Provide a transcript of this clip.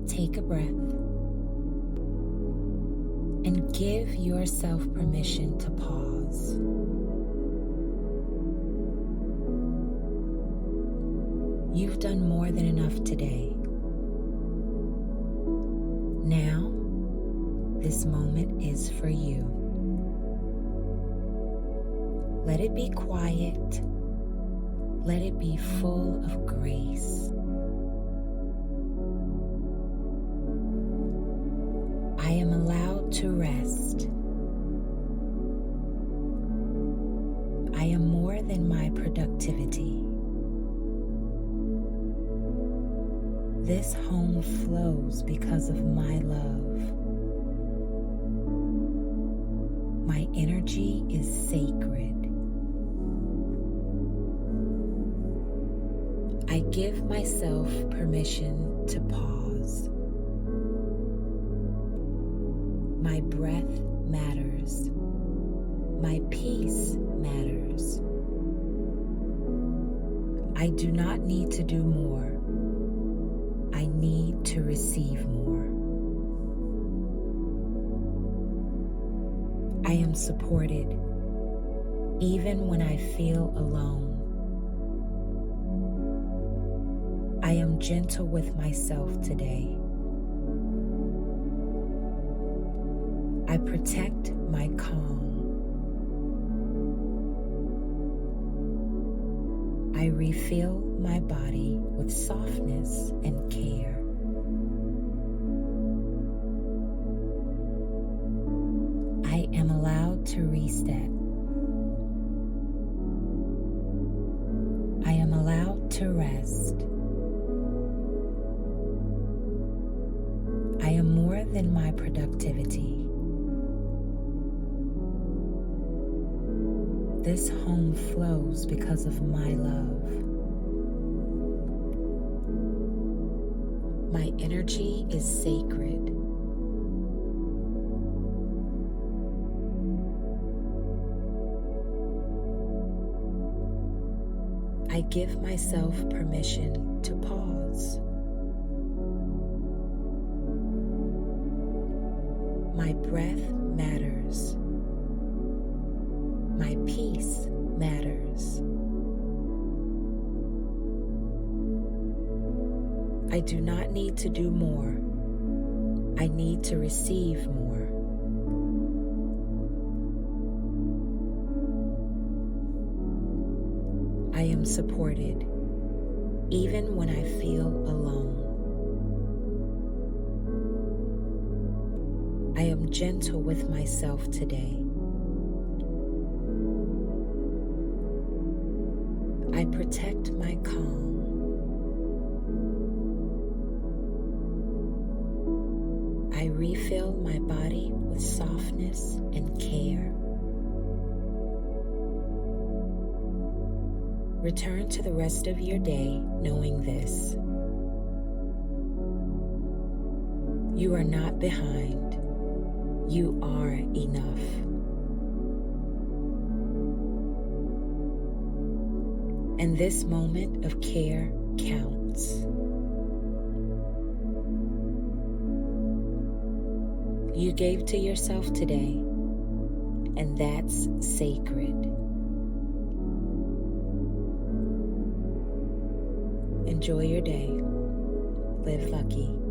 Take a breath and give yourself permission to pause. You've done more than enough today. Now, this moment is for you. Let it be quiet. Let it be full of grace. I am allowed to rest. I am more than my productivity. This home flows because of my love. My energy is sacred. I give myself permission to pause. My breath matters. My peace matters. I do not need to do more. I need to receive more. I am supported even when I feel alone. I am gentle with myself today. I protect my calm. I refill my body with softness and care. I am allowed to reset. I am allowed to rest. I am more than my productivity. This home flows because of my love. My energy is sacred. I give myself permission to pause. My breath matters. My peace matters. I do not need to do more. I need to receive more. I am supported even when I feel alone. I am gentle with myself today. I protect my calm. I refill my body with softness and care. Return to the rest of your day knowing this. You are not behind. You are enough. And this moment of care counts. You gave to yourself today, and that's sacred. Enjoy your day. Live lucky.